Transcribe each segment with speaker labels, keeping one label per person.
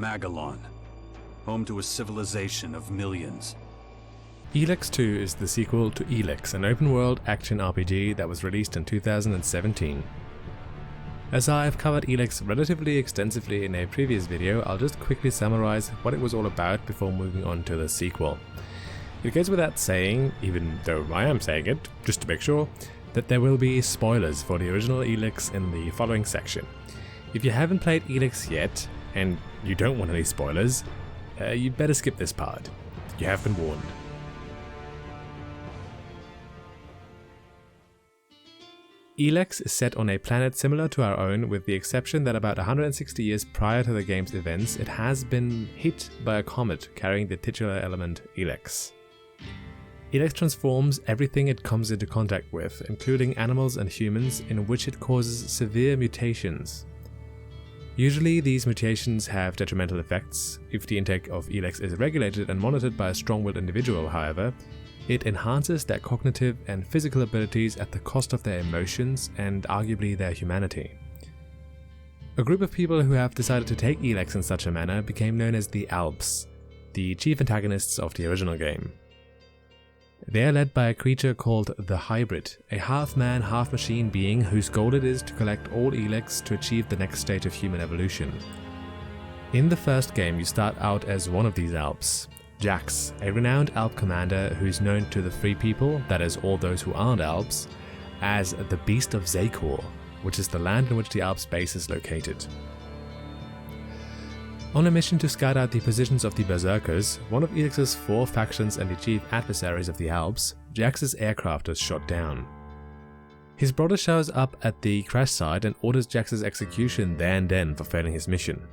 Speaker 1: Magalon, home to a civilization of millions.
Speaker 2: Elex 2 is the sequel to Elex, an open-world action RPG that was released in 2017. As I have covered Elex relatively extensively in a previous video, I'll just quickly summarize what it was all about before moving on to the sequel. It goes without saying, even though I am saying it, just to make sure, that there will be spoilers for the original Elex in the following section. If you haven't played Elex yet, and you don't want any spoilers, you'd better skip this part. You have been warned. Elex is set on a planet similar to our own, with the exception that about 160 years prior to the game's events, it has been hit by a comet carrying the titular element Elex. Elex transforms everything it comes into contact with, including animals and humans, in which it causes severe mutations. Usually these mutations have detrimental effects. If the intake of Elex is regulated and monitored by a strong-willed individual, however, it enhances their cognitive and physical abilities at the cost of their emotions and arguably their humanity. A group of people who have decided to take Elex in such a manner became known as the Alps, the chief antagonists of the original game. They are led by a creature called the Hybrid, a half-man, half-machine being whose goal it is to collect all Elex to achieve the next stage of human evolution. In the first game, you start out as one of these Alps, Jax, a renowned Alp commander who is known to the Free People, that is all those who aren't Alps, as the Beast of Zakor, which is the land in which the Alps base is located. On a mission to scout out the positions of the Berserkers, one of Elex's 4 factions and the chief adversaries of the Alps, Jax's aircraft is shot down. His brother shows up at the crash site and orders Jax's execution there and then for failing his mission.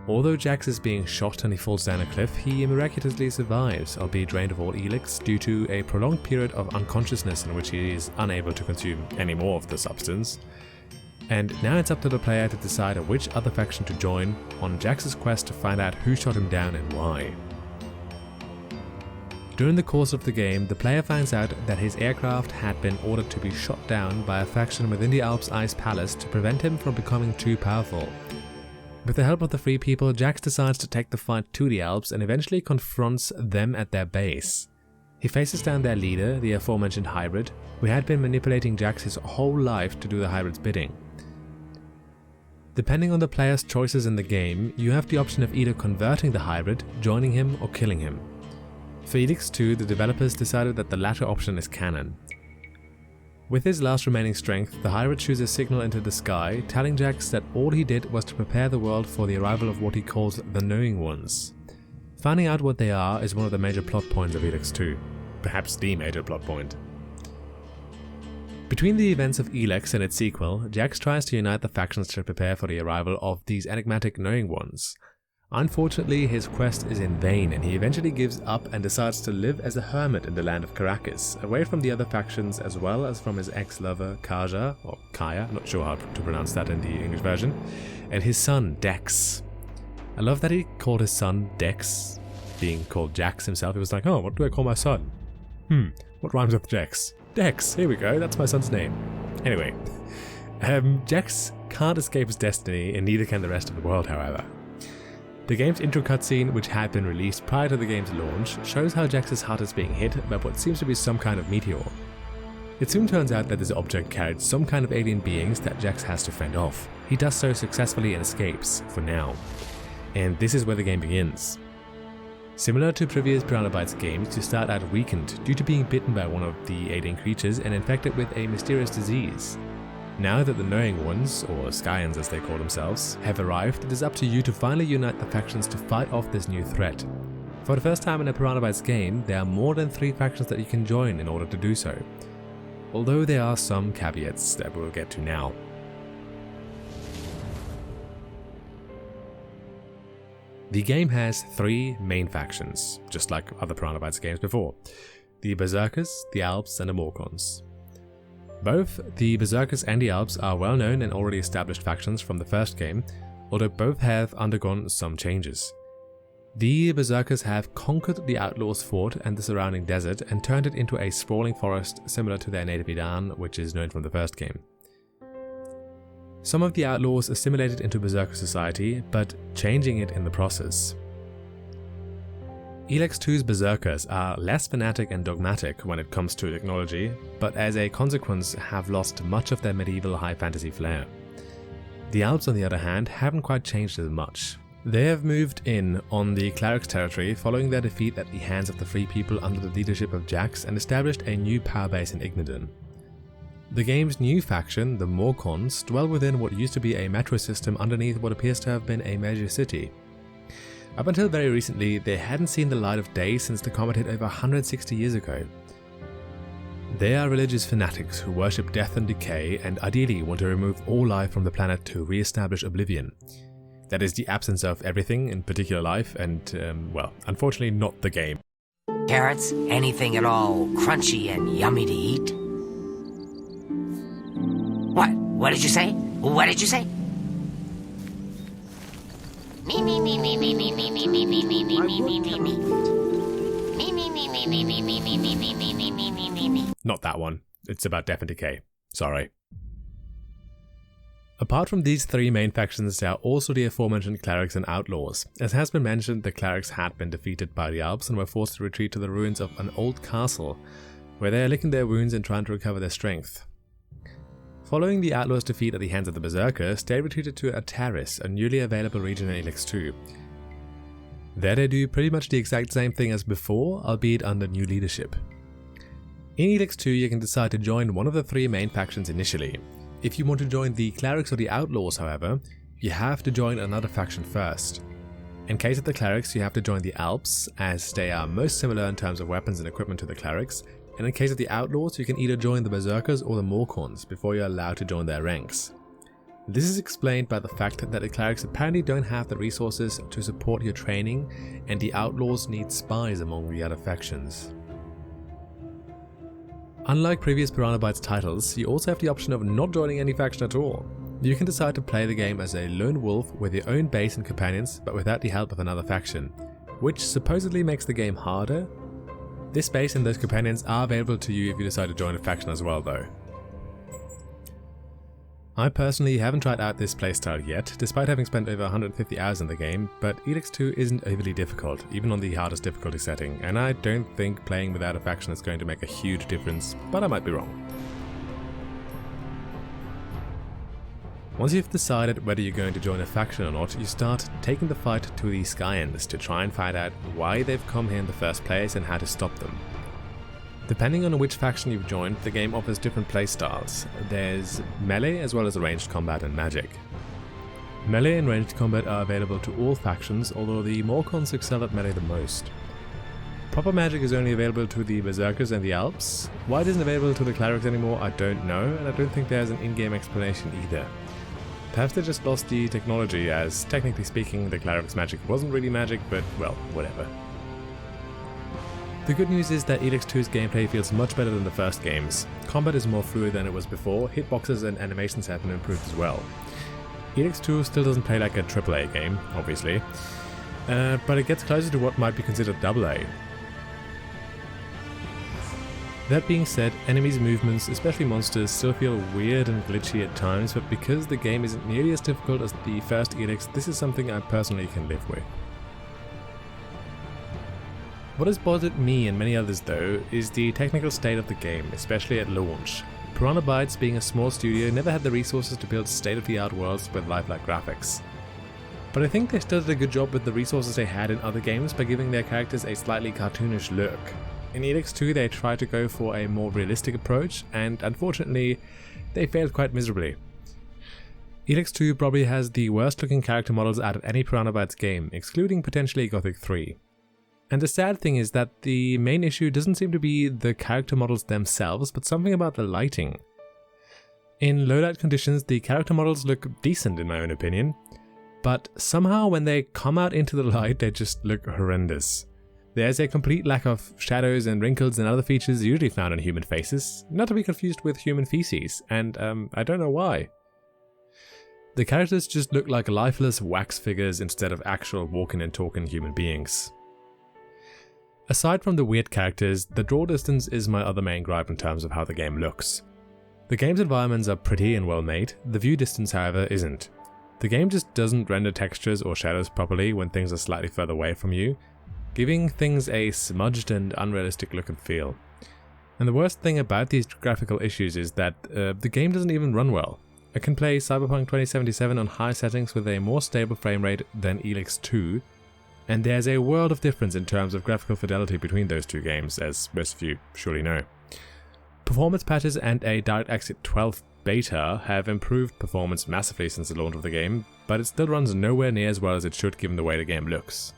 Speaker 2: Although Jax is being shot and he falls down a cliff, he miraculously survives, albeit drained of all Elex due to a prolonged period of unconsciousness in which he is unable to consume any more of the substance. And now it's up to the player to decide which other faction to join on Jax's quest to find out who shot him down and why. During the course of the game, the player finds out that his aircraft had been ordered to be shot down by a faction within the Alps Ice Palace to prevent him from becoming too powerful. With the help of the Free People, Jax decides to take the fight to the Alps and eventually confronts them at their base. He faces down their leader, the aforementioned Hybrid, who had been manipulating Jax his whole life to do the Hybrid's bidding. Depending on the player's choices in the game, you have the option of either converting the Hybrid, joining him, or killing him. For Elex 2, the developers decided that the latter option is canon. With his last remaining strength, the Hybrid shoots a signal into the sky, telling Jax that all he did was to prepare the world for the arrival of what he calls the Knowing Ones. Finding out what they are is one of the major plot points of Elex 2, perhaps the major plot point. Between the events of Elex and its sequel, Jax tries to unite the factions to prepare for the arrival of these enigmatic Knowing Ones. Unfortunately, his quest is in vain and he eventually gives up and decides to live as a hermit in the land of Caracas, away from the other factions as well as from his ex-lover Kaja, or Kaya, not sure how to pronounce that in the English version, and his son Dex. I love that he called his son Dex, being called Jax himself. He was like, oh, what do I call my son? What rhymes with Dex? Dex, here we go, that's my son's name. Anyway, Jax can't escape his destiny and neither can the rest of the world, however. The game's intro cutscene, which had been released prior to the game's launch, shows how Jax's heart is being hit by what seems to be some kind of meteor. It soon turns out that this object carried some kind of alien beings that Jax has to fend off. He does so successfully and escapes, for now. And this is where the game begins. Similar to previous Piranha Bytes games, you start out weakened due to being bitten by one of the alien creatures and infected with a mysterious disease. Now that the Knowing Ones, or Skyans as they call themselves, have arrived, it is up to you to finally unite the factions to fight off this new threat. For the first time in a Piranha Bytes game, there are more than 3 factions that you can join in order to do so. Although there are some caveats that we'll get to now. The game has 3 main factions, just like other Piranha Bytes games before. The Berserkers, the Alps, and the Morcons. Both the Berserkers and the Alps are well known and already established factions from the first game, although both have undergone some changes. The Berserkers have conquered the Outlaws' fort and the surrounding desert and turned it into a sprawling forest similar to their native Idan, which is known from the first game. Some of the outlaws assimilated into Berserker society, but changing it in the process. Elex 2's Berserkers are less fanatic and dogmatic when it comes to technology, but as a consequence have lost much of their medieval high fantasy flair. The Alps, on the other hand, haven't quite changed as much. They have moved in on the clerics' territory following their defeat at the hands of the Free People under the leadership of Jax and established a new power base in Ignidan. The game's new faction, the Morcons, dwell within what used to be a metro system underneath what appears to have been a major city. Up until very recently, they hadn't seen the light of day since the comet hit over 160 years ago. They are religious fanatics who worship death and decay and ideally want to remove all life from the planet to re-establish oblivion. That is the absence of everything, in particular life, and, well, unfortunately not the game.
Speaker 3: Carrots? Anything at all crunchy and yummy to eat? What? What did you say? What did you say? Me, me, me, me, me, me, me, me, me, me, me, me, me, me, me, me. Me, me, me, me, me, me, me, me, me, me, me, me, me, me, me.
Speaker 2: Not that one. It's about death and decay. Sorry. Apart from these three main factions, there are also the aforementioned clerics and outlaws. As has been mentioned, the clerics had been defeated by the Alps and were forced to retreat to the ruins of an old castle, where they are licking their wounds and trying to recover their strength. Following the outlaws' defeat at the hands of the Berserkers, they retreated to Ataris, a newly available region in Elex 2. There they do pretty much the exact same thing as before, albeit under new leadership. In Elex 2 you can decide to join one of the three main factions initially. If you want to join the clerics or the outlaws, however, you have to join another faction first. In case of the clerics, you have to join the Alps, as they are most similar in terms of weapons and equipment to the clerics, and in case of the outlaws, you can either join the Berserkers or the Morcons before you're allowed to join their ranks. This is explained by the fact that the clerics apparently don't have the resources to support your training, and the outlaws need spies among the other factions. Unlike previous Piranha Bytes titles, you also have the option of not joining any faction at all. You can decide to play the game as a lone wolf with your own base and companions, but without the help of another faction, which supposedly makes the game harder. This base and those companions are available to you if you decide to join a faction as well though. I personally haven't tried out this playstyle yet, despite having spent over 150 hours in the game, but Elex 2 isn't overly difficult, even on the hardest difficulty setting, and I don't think playing without a faction is going to make a huge difference, but I might be wrong. Once you've decided whether you're going to join a faction or not, you start taking the fight to the Skyans to try and find out why they've come here in the first place and how to stop them. Depending on which faction you've joined, the game offers different playstyles. There's melee as well as ranged combat and magic. Melee and ranged combat are available to all factions, although the Morcons excel at melee the most. Proper magic is only available to the Berserkers and the Alps. Why it isn't available to the clerics anymore, I don't know, and I don't think there's an in-game explanation either. Perhaps they just lost the technology, as technically speaking the cleric's magic wasn't really magic, but well, whatever. The good news is that Elex 2's gameplay feels much better than the first games. Combat is more fluid than it was before, hitboxes and animations have been improved as well. Elex 2 still doesn't play like a AAA game, obviously, but it gets closer to what might be considered AA. That being said, enemies' movements, especially monsters, still feel weird and glitchy at times, but because the game isn't nearly as difficult as the first Elex, this is something I personally can live with. What has bothered me and many others though, is the technical state of the game, especially at launch. Piranha Bytes, being a small studio, never had the resources to build state-of-the-art worlds with lifelike graphics. But I think they still did a good job with the resources they had in other games by giving their characters a slightly cartoonish look. In Elex 2 they tried to go for a more realistic approach, and unfortunately they failed quite miserably. Elex 2 probably has the worst looking character models out of any Piranha Bytes game, excluding potentially Gothic 3. And the sad thing is that the main issue doesn't seem to be the character models themselves, but something about the lighting. In low light conditions the character models look decent in my own opinion, but somehow when they come out into the light they just look horrendous. There's a complete lack of shadows and wrinkles and other features usually found on human faces, not to be confused with human feces, and I don't know why. The characters just look like lifeless wax figures instead of actual walking and talking human beings. Aside from the weird characters, the draw distance is my other main gripe in terms of how the game looks. The game's environments are pretty and well made, the view distance however isn't. The game just doesn't render textures or shadows properly when things are slightly further away from you, giving things a smudged and unrealistic look and feel. And the worst thing about these graphical issues is that the game doesn't even run well. I can play Cyberpunk 2077 on high settings with a more stable frame rate than Elex 2, and there's a world of difference in terms of graphical fidelity between those two games, as most of you surely know. Performance patches and a DirectX 12 beta have improved performance massively since the launch of the game, but it still runs nowhere near as well as it should given the way the game looks.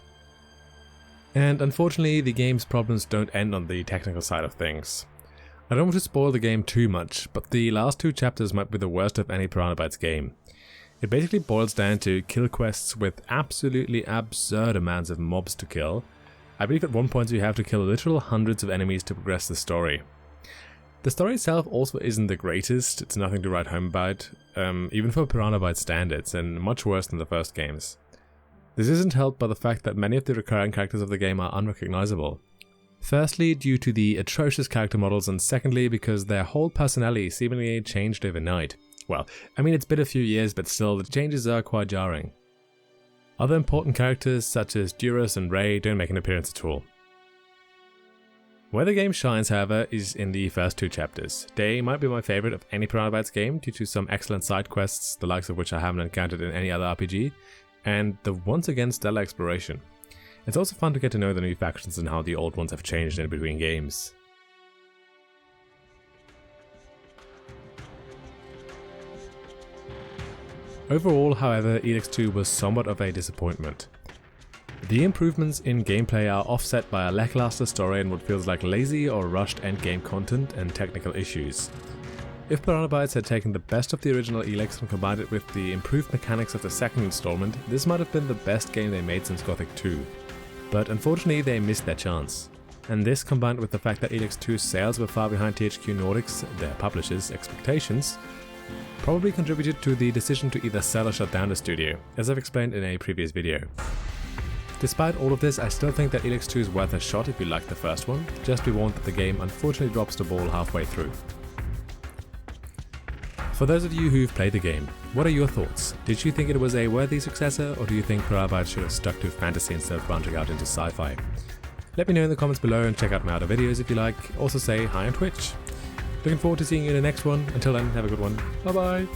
Speaker 2: And unfortunately, the game's problems don't end on the technical side of things. I don't want to spoil the game too much, but the last 2 chapters might be the worst of any Piranha Bytes game. It basically boils down to kill quests with absolutely absurd amounts of mobs to kill. I believe at one point you have to kill literal hundreds of enemies to progress the story. The story itself also isn't the greatest, it's nothing to write home about, even for Piranha Bytes standards, and much worse than the first games. This isn't helped by the fact that many of the recurring characters of the game are unrecognizable. Firstly, due to the atrocious character models, and secondly because their whole personality seemingly changed overnight. Well, I mean it's been a few years, but still the changes are quite jarring. Other important characters such as Duras and Ray don't make an appearance at all. Where the game shines, however, is in the first 2 chapters. They might be my favourite of any Piranha Bytes game due to some excellent side quests, the likes of which I haven't encountered in any other RPG, and the once again stellar exploration. It's also fun to get to know the new factions and how the old ones have changed in between games. Overall, however, Elex 2 was somewhat of a disappointment. The improvements in gameplay are offset by a lackluster story and what feels like lazy or rushed endgame content and technical issues. If Piranha Bytes had taken the best of the original Elex and combined it with the improved mechanics of the second installment, this might have been the best game they made since Gothic 2. But unfortunately they missed their chance. And this, combined with the fact that Elex 2's sales were far behind THQ Nordic's, their publishers' expectations, probably contributed to the decision to either sell or shut down the studio, as I've explained in a previous video. Despite all of this, I still think that Elex 2 is worth a shot if you liked the first one, just be warned that the game unfortunately drops the ball halfway through. For those of you who've played the game, what are your thoughts? Did you think it was a worthy successor, or do you think Piranha Bytes should have stuck to fantasy instead of branching out into sci-fi? Let me know in the comments below and check out my other videos if you like. Also say hi on Twitch. Looking forward to seeing you in the next one. Until then, have a good one. Bye bye!